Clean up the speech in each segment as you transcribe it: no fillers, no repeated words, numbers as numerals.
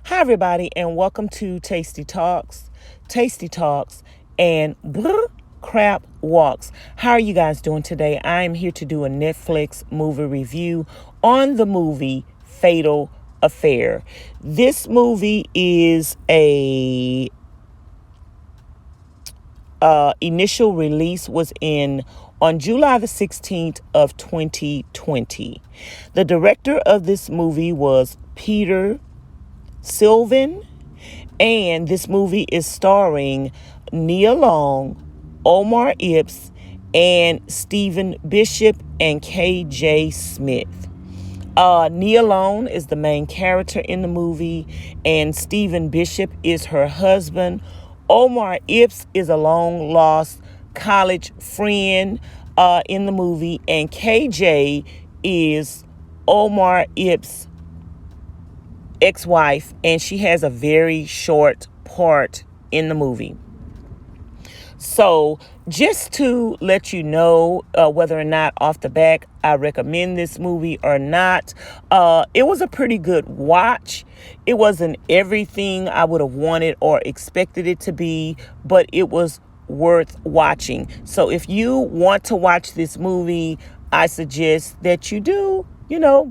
Hi, everybody, and welcome to Tasty Talks, and Crap Walks. How are you guys doing today? I am here to do a Netflix movie review on the movie Fatal Affair. This movie is a initial release was on July the 16th of 2020. The director of this movie was Peter Sylvan, and this movie is starring Nia Long, Omar Epps, and Stephen Bishop and KJ Smith. Nia Long is the main character in the movie, and Stephen Bishop is her husband. Omar Epps is a long lost college friend in the movie, and KJ is Omar Epps' ex-wife, and she has a very short part in the movie. So just to let you know whether or not off the back I recommend this movie or not, it was a pretty good watch. It wasn't everything I would have wanted or expected it to be, but it was worth watching. So if you want to watch this movie, I suggest that you do.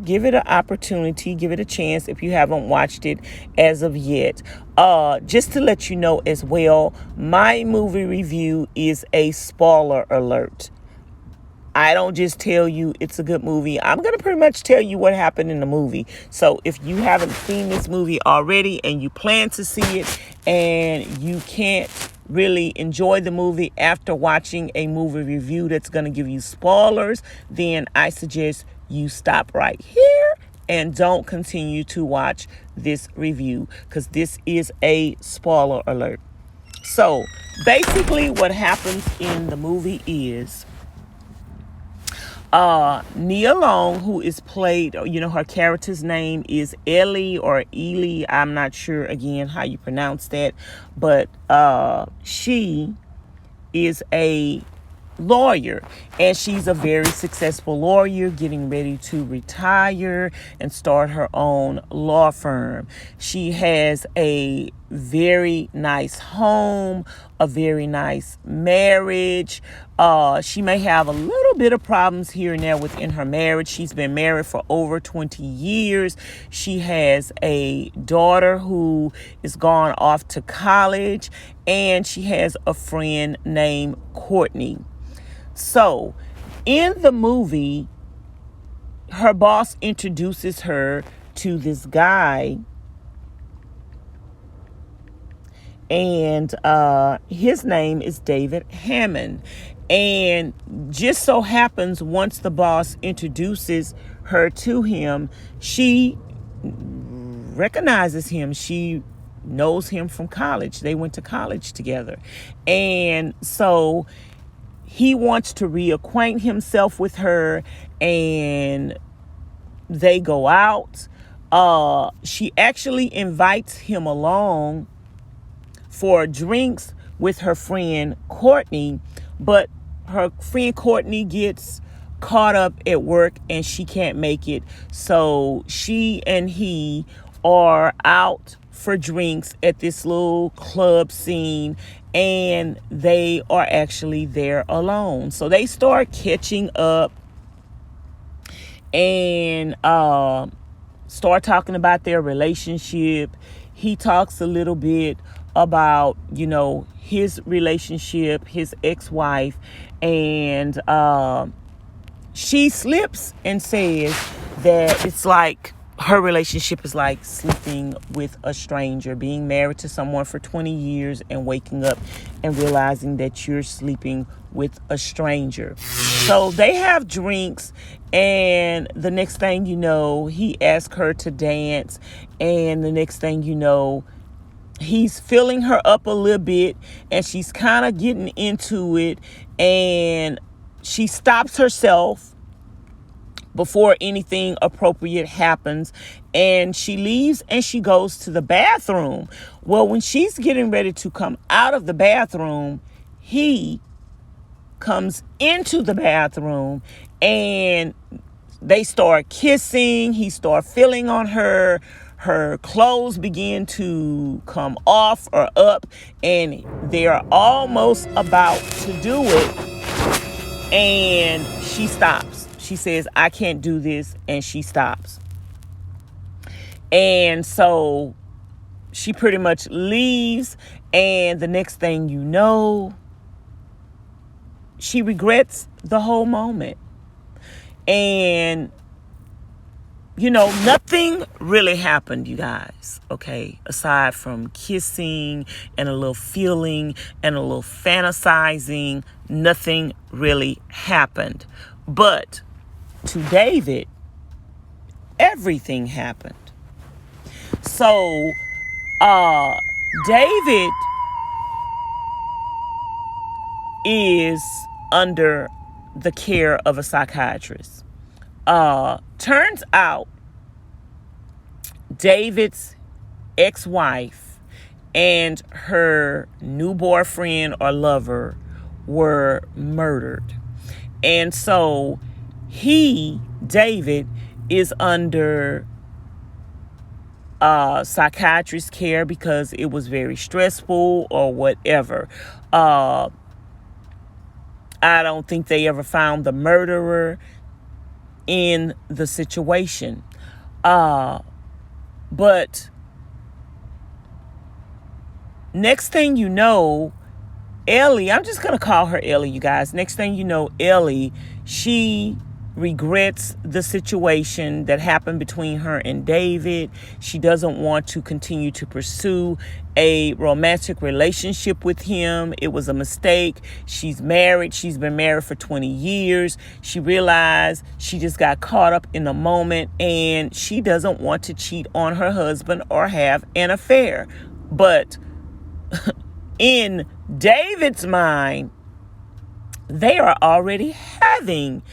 Give it an opportunity, give it a chance if you haven't watched it as of yet. Just to let you know as well, my movie review is a spoiler alert. I don't just tell you it's a good movie. I'm going to pretty much tell you what happened in the movie. So if you haven't seen this movie already and you plan to see it and you can't really enjoy the movie after watching a movie review that's going to give you spoilers, then I suggest you stop right here and don't continue to watch this review, because this is a spoiler alert. So basically what happens in the movie is Nia Long, who is played, her character's name is Ellie or Ely. I'm not sure again how you pronounce that, but she is a lawyer, and she's a very successful lawyer getting ready to retire and start her own law firm. She has a very nice home, a very nice marriage. She may have a little bit of problems here and there within her marriage. She's been married for over 20 years. She has a daughter who is gone off to college, and she has a friend named Courtney. So in the movie, her boss introduces her to this guy, and his name is David Hammond. And just so happens, once the boss introduces her to him, she recognizes him. She knows him from college. They went to college together. And so he wants to reacquaint himself with her, and they go out. She actually invites him along for drinks with her friend Courtney, but her friend Courtney gets caught up at work and she can't make it. So she and he are out for drinks at this little club scene, and they are actually there alone. So they start catching up and start talking about their relationship. He talks a little bit about, his relationship, his ex-wife, and she slips and says that it's like her relationship is like sleeping with a stranger, being married to someone for 20 years and waking up and realizing that you're sleeping with a stranger. So they have drinks, and the next thing you know, he asks her to dance, and the next thing you know, he's filling her up a little bit, and she's kind of getting into it, and she stops herself before anything appropriate happens, and she leaves and she goes to the bathroom. Well, when she's getting ready to come out of the bathroom, he comes into the bathroom and they start kissing. He starts feeling on her her clothes begin to come off or up, and they're almost about to do it, and she stops. She says, I can't do this, and she stops. And so she pretty much leaves, and the next thing you know, she regrets the whole moment. And nothing really happened, you guys, okay? Aside from kissing and a little feeling and a little fantasizing, nothing really happened. But to David, everything happened. So, David is under the care of a psychiatrist. Turns out David's ex-wife and her new boyfriend or lover were murdered. And so David, is under psychiatrist care because it was very stressful or whatever. I don't think they ever found the murderer in the situation. But next thing you know, Ellie, I'm just going to call her Ellie, you guys. Next thing you know, Ellie, she regrets the situation that happened between her and David. She doesn't want to continue to pursue a romantic relationship with him. It was a mistake. She's married. She's been married for 20 years. She realized she just got caught up in the moment, and she doesn't want to cheat on her husband or have an affair. But in David's mind, they are already having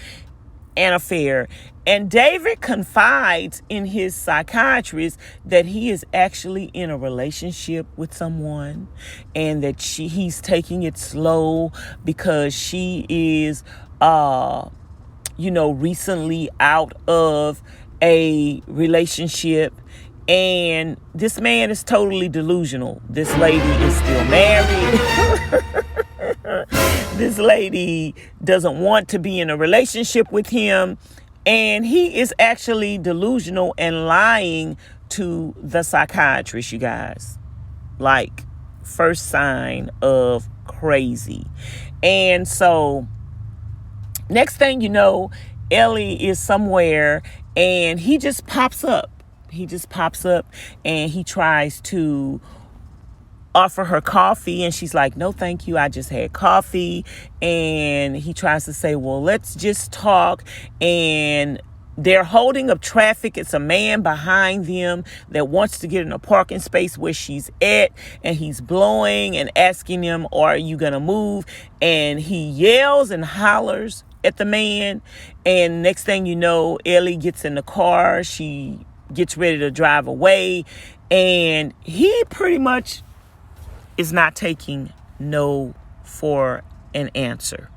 an affair. And David confides in his psychiatrist that he is actually in a relationship with someone, and that he's taking it slow because she is, recently out of a relationship. And this man is totally delusional. This lady is still married. This lady doesn't want to be in a relationship with him. And he is actually delusional and lying to the psychiatrist, you guys. Like, first sign of crazy. And so, next thing you know, Ellie is somewhere and he just pops up. And he tries to offer her coffee, and she's like, no, thank you. I just had coffee. And he tries to say, well, let's just talk. And they're holding up traffic. It's a man behind them that wants to get in a parking space where she's at. And he's blowing and asking them, are you going to move? And he yells and hollers at the man. And next thing you know, Ellie gets in the car. She gets ready to drive away. And he pretty much is not taking no for an answer.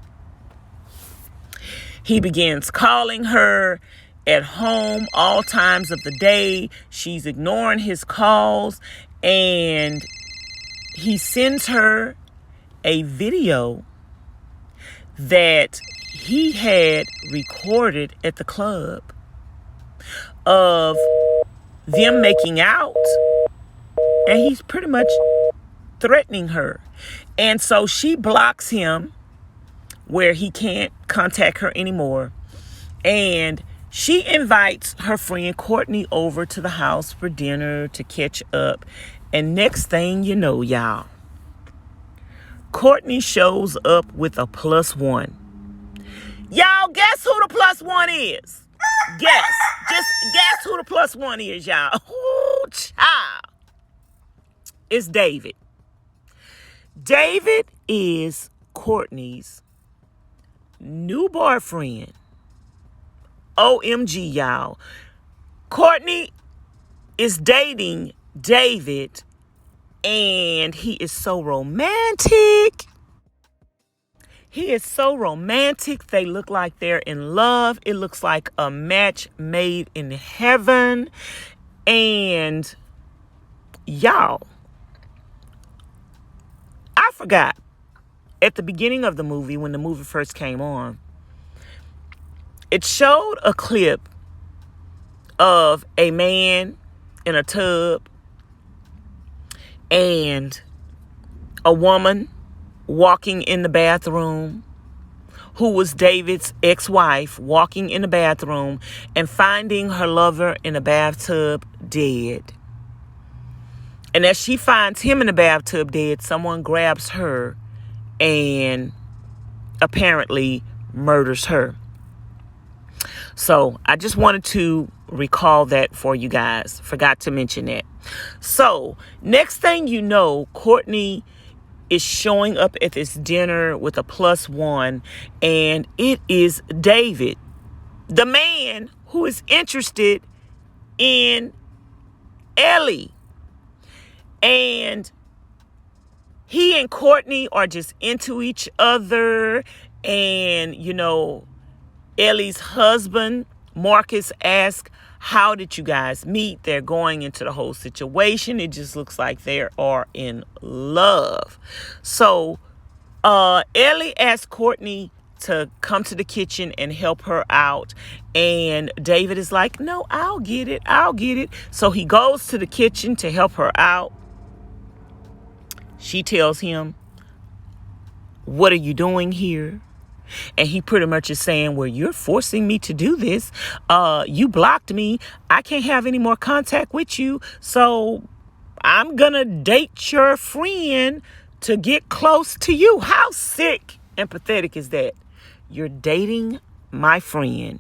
He begins calling her at home all times of the day. She's ignoring his calls, and he sends her a video that he had recorded at the club of them making out, and he's pretty much threatening her. And so she blocks him where he can't contact her anymore. And she invites her friend Courtney over to the house for dinner to catch up. And next thing you know, y'all, Courtney shows up with a +1. Y'all, guess who the +1 is? Guess. Just guess who the +1 is, y'all. Ooh, child. It's David. David is Courtney's new boyfriend. OMG, y'all. Courtney is dating David, and he is so romantic. He is so romantic. They look like they're in love. It looks like a match made in heaven. And y'all, I forgot at the beginning of the movie, when the movie first came on, it showed a clip of a man in a tub and a woman walking in the bathroom, who was David's ex-wife, walking in the bathroom and finding her lover in a bathtub dead. And as she finds him in the bathtub dead, someone grabs her and apparently murders her. So I just wanted to recall that for you guys. Forgot to mention that. So next thing you know, Courtney is showing up at this dinner with a +1, and it is David, the man who is interested in Ellie. And he and Courtney are just into each other. And, Ellie's husband, Marcus, asks, how did you guys meet? They're going into the whole situation. It just looks like they are in love. So Ellie asked Courtney to come to the kitchen and help her out. And David is like, no, I'll get it. So he goes to the kitchen to help her out. She tells him, what are you doing here? And he pretty much is saying, well, you're forcing me to do this. You blocked me. I can't have any more contact with you. So I'm going to date your friend to get close to you. How sick and pathetic is that? You're dating my friend.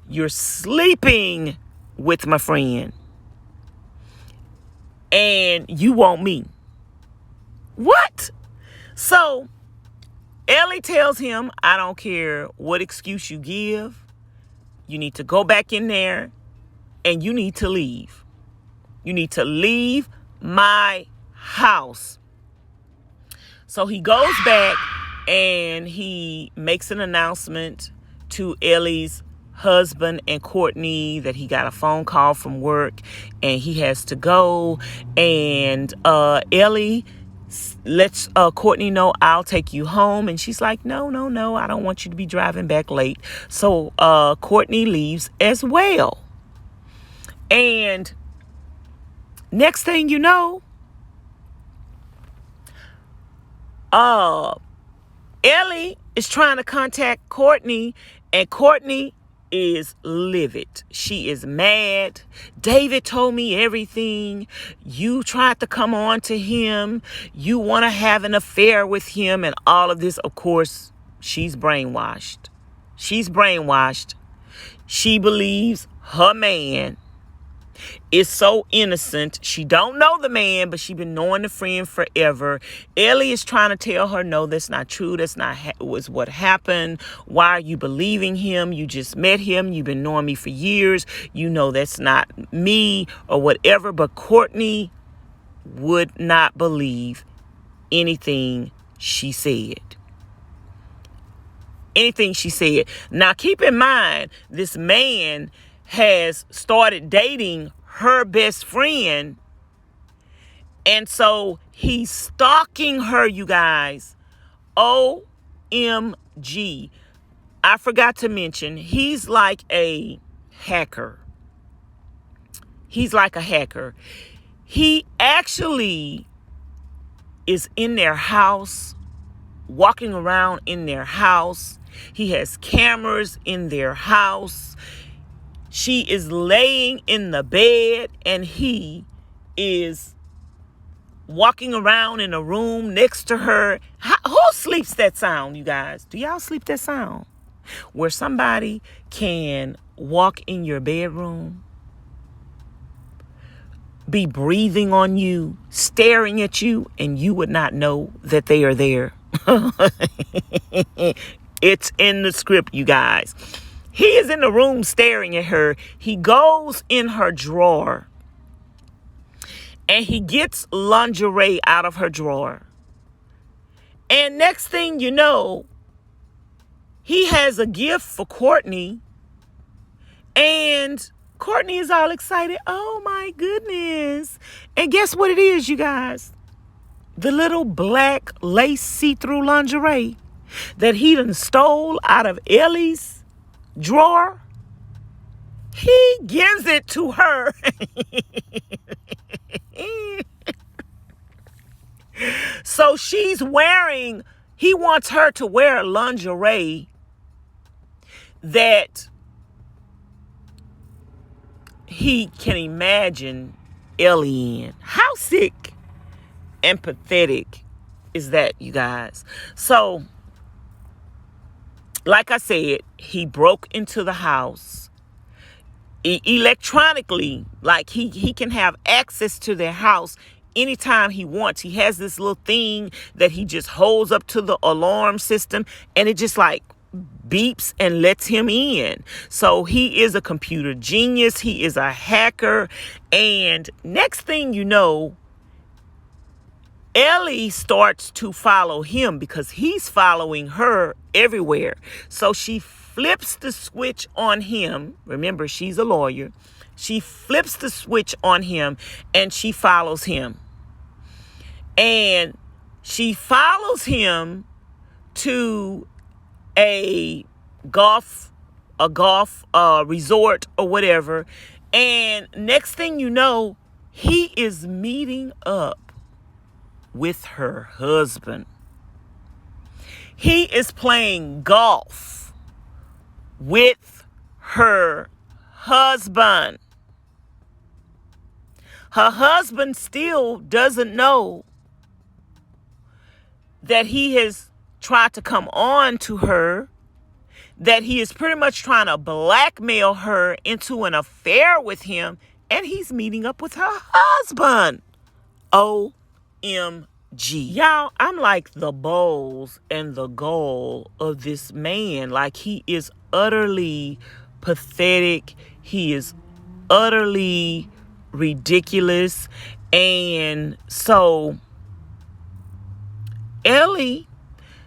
You're sleeping with my friend. And you want me. What? So Ellie tells him, I don't care what excuse you give. You need to go back in there and you need to leave. You need to leave my house. So he goes back and he makes an announcement to Ellie's husband and Courtney that he got a phone call from work and he has to go. And Ellie lets Courtney know, I'll take you home. And she's like, no, I don't want you to be driving back late. So Courtney leaves as well. And next thing you know, Ellie is trying to contact Courtney, and Courtney is livid. She is mad. David told me everything. You tried to come on to him. You want to have an affair with him and all of this. Of course, she's brainwashed. She believes her man is so innocent. She don't know the man, but she been knowing the friend forever. Ellie is trying to tell her, no, that's not true. That's not was what happened. Why are you believing him? You just met him. You've been knowing me for years. You know that's not me or whatever. But Courtney would not believe anything she said. Now, keep in mind, this man has started dating her best friend. And so he's stalking her, you guys. OMG. I forgot to mention, he's like a hacker. He actually is in their house, walking around in their house. He has cameras in their house. She is laying in the bed and he is walking around in a room next to her. Who sleeps that sound, you guys? Do y'all sleep that sound? Where somebody can walk in your bedroom, be breathing on you, staring at you, and you would not know that they are there. It's in the script, you guys. He is in the room staring at her. He goes in her drawer and he gets lingerie out of her drawer. And next thing you know, he has a gift for Courtney. And Courtney is all excited. Oh my goodness. And guess what it is, you guys? The little black lace see-through lingerie that he done stole out of Ellie's drawer. He gives it to her. So he wants her to wear lingerie that he can imagine Ellie in. How sick and pathetic is that, you guys? So, like I said, he broke into the house electronically. Like he can have access to their house anytime he wants. He has this little thing that he just holds up to the alarm system, and it just like beeps and lets him in. So he is a computer genius. He is a hacker. And next thing you know, Ellie starts to follow him because he's following her everywhere. So she flips the switch on him. Remember, she's a lawyer. She flips the switch on him and she follows him. And she follows him to a golf resort or whatever. And next thing you know, he is meeting up with her husband. He is playing golf with her husband. Her husband still doesn't know that he has tried to come on to her, that he is pretty much trying to blackmail her into an affair with him, and he's meeting up with her husband. OMG. Y'all, I'm like the balls and the gall of this man. Like, he is utterly pathetic. He is utterly ridiculous. And so Ellie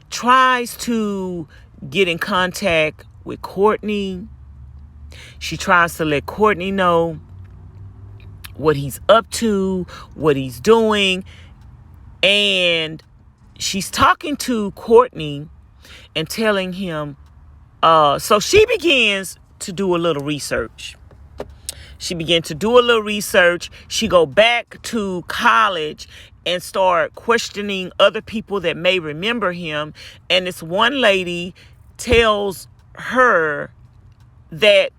tries to get in contact with Courtney. She tries to let Courtney know what he's up to, what he's doing. And she's talking to Courtney and telling him, so she begins to do a little research. She go back to college and start questioning other people that may remember him. And this one lady tells her that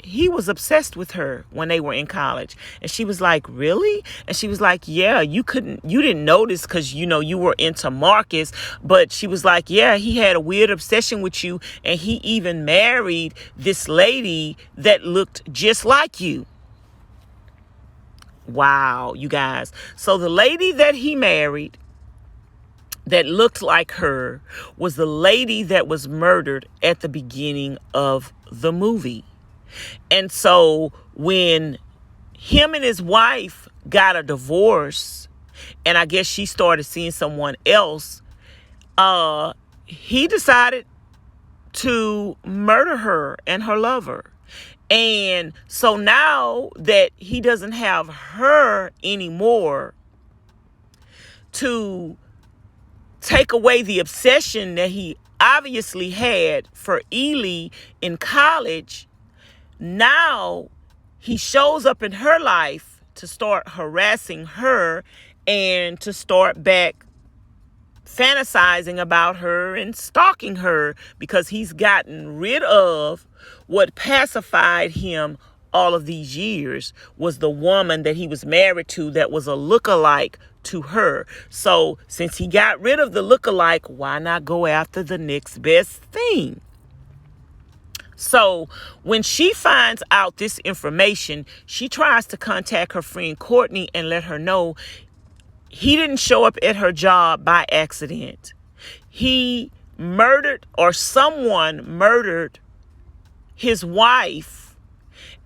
he was obsessed with her when they were in college. And she was like, really? And she was like, yeah, you didn't notice because, you were into Marcus. But she was like, yeah, he had a weird obsession with you. And he even married this lady that looked just like you. Wow, you guys. So the lady that he married that looked like her was the lady that was murdered at the beginning of the movie. And so when him and his wife got a divorce, and I guess she started seeing someone else, he decided to murder her and her lover. And so now that he doesn't have her anymore to take away the obsession that he obviously had for Ely in college, now he shows up in her life to start harassing her and to start back fantasizing about her and stalking her, because he's gotten rid of what pacified him all of these years, was the woman that he was married to that was a lookalike to her. So since he got rid of the lookalike, why not go after the next best thing? So when she finds out this information, she tries to contact her friend Courtney and let her know he didn't show up at her job by accident. He murdered, or someone murdered, his wife,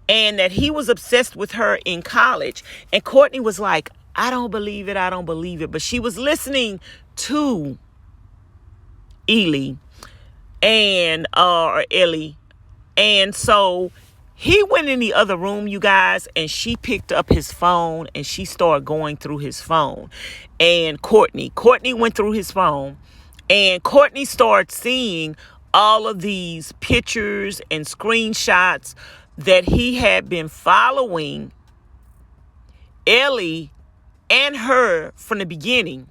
and that he was obsessed with her in college. And Courtney was like, I don't believe it. But she was listening to Ely and Ellie. And so He went in the other room, you guys, and she picked up his phone and she started going through his phone. And Courtney went through his phone, and Courtney started seeing all of these pictures and screenshots that he had been following Ellie and her from the beginning.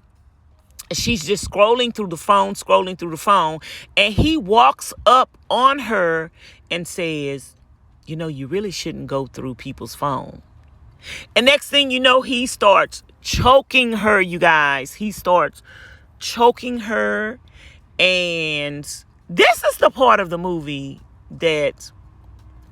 She's just scrolling through the phone, and he walks up on her and says, you know, you really shouldn't go through people's phone. And next thing you know, he starts choking her, you guys. He starts choking her. And this is the part of the movie that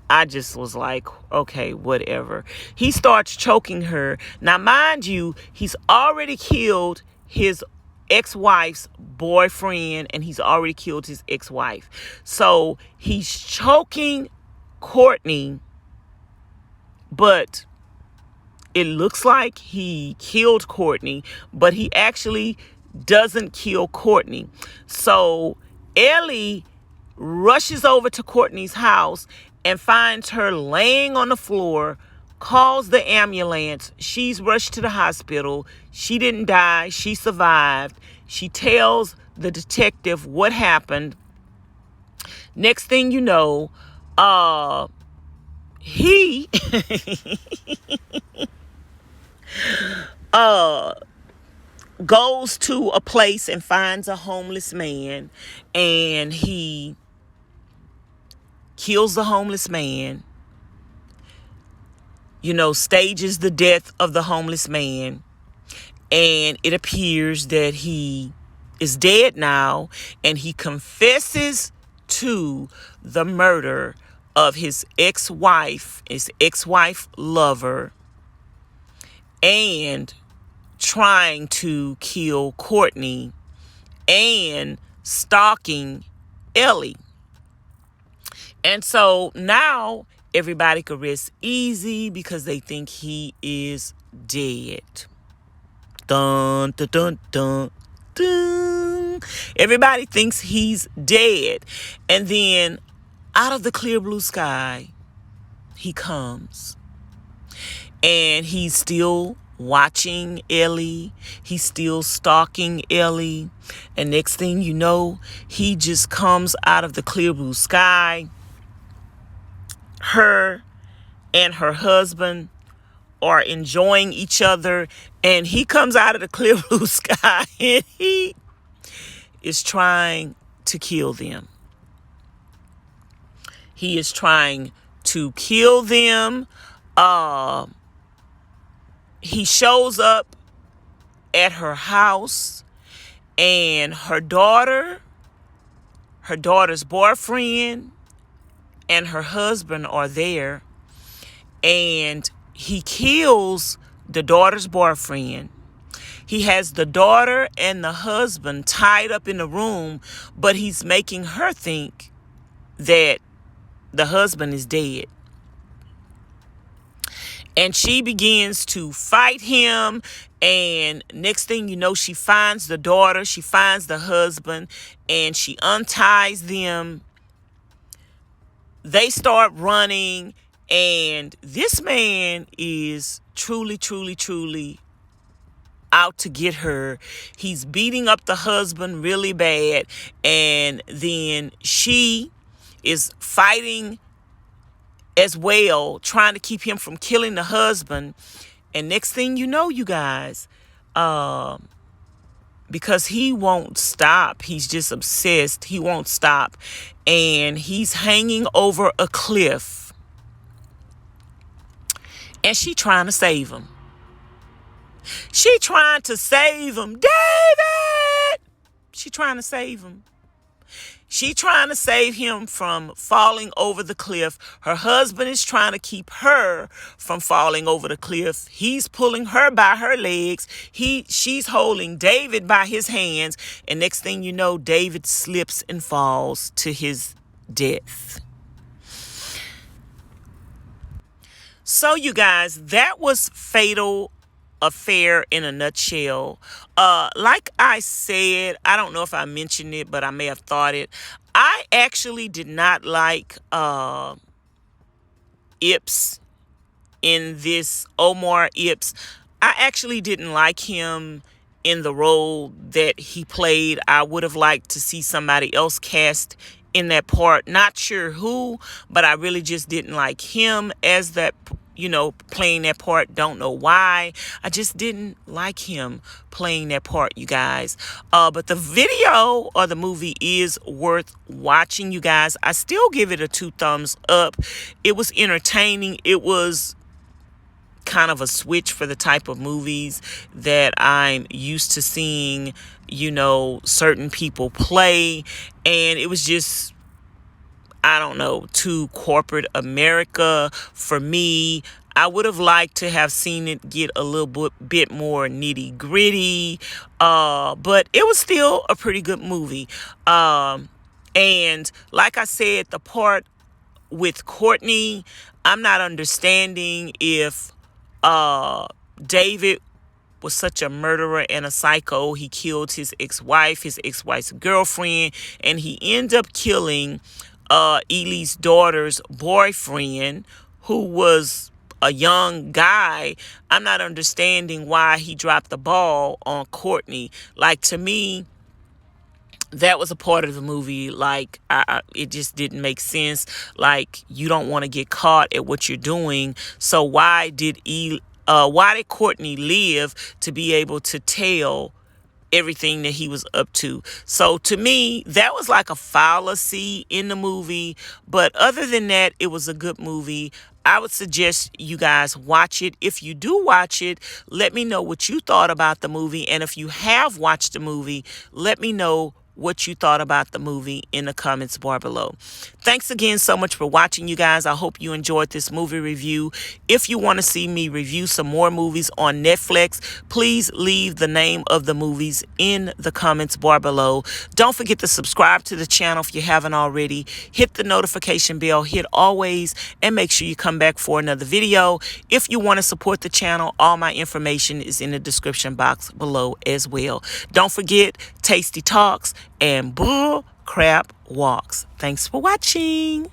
I just was like, okay, whatever. He starts choking her. Now, mind you, he's already killed his ex-wife's boyfriend, and he's already killed his ex-wife. So he's choking Courtney, but it looks like he killed Courtney, but he actually doesn't kill Courtney. So Ellie rushes over to Courtney's house and finds her laying on the floor, calls the ambulance. She's rushed to the hospital. She didn't die. She survived. She tells the detective what happened. Next thing you know, he goes to a place and finds a homeless man, and he kills the homeless man, you know, stages the death of the homeless man, and it appears that he is dead now, and he confesses to the murder of his ex-wife lover, and trying to kill Courtney and stalking Ellie. And so now everybody could rest easy because they think he is dead. Dun, dun, dun, dun, dun. Everybody thinks he's dead. And then out of the clear blue sky, he comes. And he's still watching Ellie. He's still stalking Ellie. And next thing you know, he just comes out of the clear blue sky. Her and her husband are enjoying each other, and he comes out of the clear blue sky and he is trying to kill them. He is trying to kill them. He shows up at her house, and her daughter's boyfriend and her husband are there, and he kills the daughter's boyfriend. He has the daughter and the husband tied up in the room, but he's making her think that the husband is dead. And she begins to fight him. And next thing you know, she finds the daughter, she finds the husband, and she unties them. They start running. And this man is truly, truly, truly out to get her. He's beating up the husband really bad. And then she is fighting as well, trying to keep him from killing the husband. And next thing you know, you guys, because he won't stop, he's just obsessed, he won't stop, and he's hanging over a cliff, and she trying to save him. She trying to save him. David! She trying to save him. She trying to save him from falling over the cliff. Her husband is trying to keep her from falling over the cliff. He's pulling her by her legs. She's holding David by his hands. And next thing you know, David slips and falls to his death. So you guys, that was Fatal Affair in a nutshell. Like I said, I don't know if I mentioned it, but I may have thought it. I actually did not like Ipps in this. Omar Ipps, I actually didn't like him in the role that he played. I would have liked to see somebody else cast in that part. Not sure who, but I really just didn't like him as that, playing that part. Don't know why. I just didn't like him playing that part, you guys. But the video or the movie is worth watching, you guys. I still give it a 2 thumbs up. It was entertaining. It was kind of a switch for the type of movies that I'm used to seeing, certain people play. And it was just, I don't know, too corporate America for me. I would have liked to have seen it get a little bit more nitty gritty. But it was still a pretty good movie. And like I said, the part with Courtney, I'm not understanding if David was such a murderer and a psycho. He killed his ex-wife's girlfriend, and he ended up killing Ellie's daughter's boyfriend, who was a young guy. I'm not understanding why he dropped the ball on Courtney. Like, to me, that was a part of the movie. Like, it just didn't make sense. Like, you don't want to get caught at what you're doing. So why did Courtney live to be able to tell everything that he was up to? So to me, that was like a fallacy in the movie. But other than that, it was a good movie. I would suggest you guys watch it. If you do watch it, let me know what you thought about the movie. And if you have watched the movie, let me know what you thought about the movie in the comments bar below. Thanks again so much for watching, you guys. I hope you enjoyed this movie review. If you want to see me review some more movies on Netflix, please leave the name of the movies in the comments bar below. Don't forget to subscribe to the channel if you haven't already. Hit the notification bell, hit always, and make sure you come back for another video. If you want to support the channel, all my information is in the description box below as well. Don't forget, tasty talks and bull crap walks. Thanks for watching.